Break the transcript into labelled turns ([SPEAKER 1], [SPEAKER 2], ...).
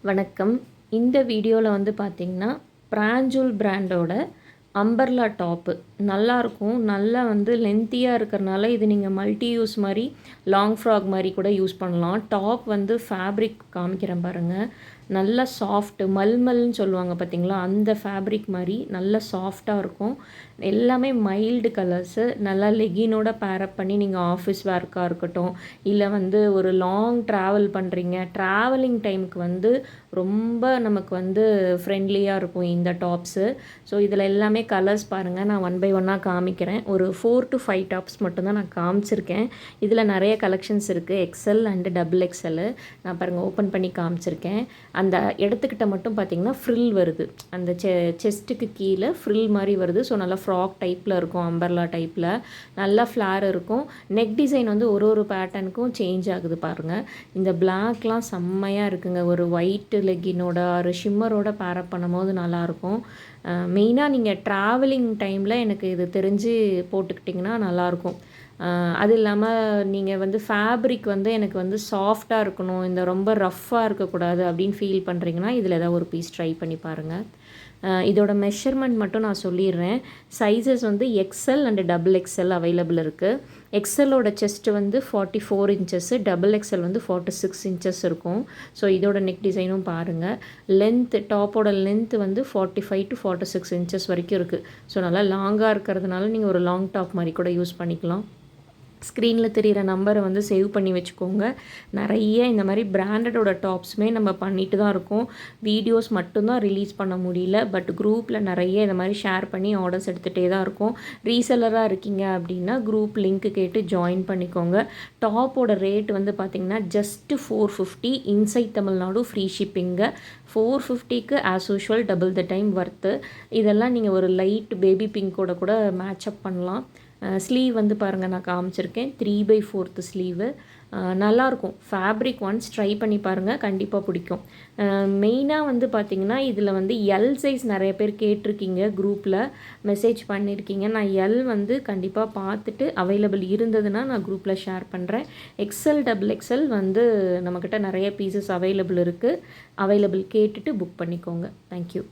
[SPEAKER 1] வணக்கம். இந்த வீடியோவில் வந்து பார்த்திங்கன்னா பிராஞ்சூல் பிராண்டோட அம்பர்லா டாப்பு நல்லாயிருக்கும். நல்லா வந்து லென்த்தியாக இருக்கிறனால இது நீங்கள் மல்டி யூஸ் மாதிரி லாங் ஃப்ராக் மாதிரி கூட யூஸ் பண்ணலாம். டாப் வந்து ஃபேப்ரிக் காமிக்கிறேன் பாருங்கள். நல்லா சாஃப்ட்டு மல்மல்னு சொல்லுவாங்க பார்த்திங்களா, அந்த ஃபேப்ரிக் மாதிரி நல்லா சாஃப்டாக இருக்கும். எல்லாமே மைல்டு கலர்ஸு. நல்லா லெகினோட பேரப் பண்ணி நீங்கள் ஆஃபீஸ் வேர்க்காக இருக்கட்டும், இல்லை வந்து ஒரு லாங் ட்ராவல் பண்ணுறீங்க, ட்ராவலிங் டைமுக்கு வந்து ரொம்ப நமக்கு வந்து ஃப்ரெண்ட்லியாக இருக்கும் இந்த டாப்ஸு. ஸோ இதில் எல்லாமே கலர்ஸ் பாருங்கள், நான் 1 by 1 காமிக்கிறேன். ஒரு 4 to 5 டாப்ஸ் மட்டும்தான் நான் காமிச்சிருக்கேன். இதில் நிறைய கலெக்ஷன்ஸ் இருக்குது, எக்ஸ்எல் அண்டு டபுள் எக்ஸ்எல். நான் பாருங்கள் ஓப்பன் பண்ணி காமிச்சிருக்கேன். அந்த இடத்துக்கிட்ட மட்டும் பார்த்திங்கன்னா ஃப்ரில் வருது, அந்த செஸ்ட்டுக்கு கீழே ஃப்ரில் மாதிரி வருது. ஸோ நல்லா ஃப்ராக் டைப்பில் இருக்கும், அம்பர்லா டைப்பில் நல்லா ஃப்ளார் இருக்கும். நெக் டிசைன் வந்து ஒரு பேட்டர்னுக்கும் சேஞ்ச் ஆகுது பாருங்கள். இந்த பிளாக்லாம் செம்மையாக இருக்குங்க. ஒரு ஒயிட்டு லெக்கினோட ஒரு ஷிம்மரோட பேரப் பண்ணும்போது நல்லாயிருக்கும். மெயினாக நீங்கள் ட்ராவலிங் டைமில் எனக்கு இது தெரிஞ்சு போட்டுக்கிட்டிங்கன்னா நல்லாயிருக்கும். அது இல்லாமல் நீங்கள் வந்து ஃபேப்ரிக் வந்து எனக்கு வந்து சாஃப்டாக இருக்கணும், இந்த ரொம்ப ரஃப்பாக இருக்கக்கூடாது அப்படின்னு ஃபீல் பண்ணுறீங்கன்னா இதில் ஏதாவது ஒரு பீஸ் ட்ரை பண்ணி பாருங்கள். இதோட மெஷர்மெண்ட் மட்டும் நான் சொல்லிடுறேன். சைஸஸ் வந்து XL and double XL available இருக்குது. எக்ஸ்எல்லோட செஸ்ட்டு வந்து 44 இன்ச்சஸ்ஸு, டபுள் எக்ஸ்எல் வந்து 46 இன்ச்சஸ் இருக்கும். ஸோ இதோட நெக் டிசைனும் பாருங்கள். லென்த்து டாப்போட லென்த்து வந்து 45 to 46 இன்ச்சஸ் வரைக்கும் இருக்குது. ஸோ நல்லா லாங்காக இருக்கிறதுனால நீங்கள் ஒரு லாங் டாப் மாதிரி கூட யூஸ் பண்ணிக்கலாம். ஸ்க்ரீனில் தெரிகிற நம்பரை வந்து சேவ் பண்ணி வச்சுக்கோங்க. நிறைய இந்த மாதிரி பிராண்டடோட டாப்ஸுமே நம்ம பண்ணிட்டு தான் இருக்கோம். வீடியோஸ் மட்டும்தான் ரிலீஸ் பண்ண முடியல, பட் குரூப்பில் நிறைய இந்த மாதிரி ஷேர் பண்ணி ஆர்டர்ஸ் எடுத்துகிட்டே தான் இருக்கோம். ரீசெல்லராக இருக்கீங்க அப்படின்னா குரூப் லிங்க்கு கேட்டு ஜாயின் பண்ணிக்கோங்க. டாப்போட ரேட் வந்து பார்த்திங்கன்னா just 450. Inside Tamil Nadu free shipping. 450க்கு as usual double the time worth. இதெல்லாம் நீங்கள் ஒரு லைட் பேபி பிங்கோட கூட மேட்சப் பண்ணலாம். ஸ்லீவ் வந்து பாருங்கள், நான் காமிச்சிருக்கேன் 3/4 ஸ்லீவு. நல்லாயிருக்கும். ஃபேப்ரிக் ஒன்ஸ் ட்ரை பண்ணி பாருங்கள், கண்டிப்பாக பிடிக்கும். மெயினாக வந்து பார்த்திங்கன்னா இதில் வந்து எல் சைஸ் நிறைய பேர் கேட்டிருக்கீங்க, குரூப்பில் மெசேஜ் பண்ணியிருக்கீங்க. நான் எல் வந்து கண்டிப்பாக பார்த்துட்டு அவைலபிள் இருந்ததுன்னா நான் குரூப்பில் ஷேர் பண்ணுறேன். எக்ஸ்எல் டபுள் எக்ஸ்எல் வந்து நம்மக்கிட்ட நிறைய பீசஸ் அவைலபிள் இருக்குது. அவைலபிள் கேட்டுட்டு புக் பண்ணிக்கோங்க. தேங்க்யூ.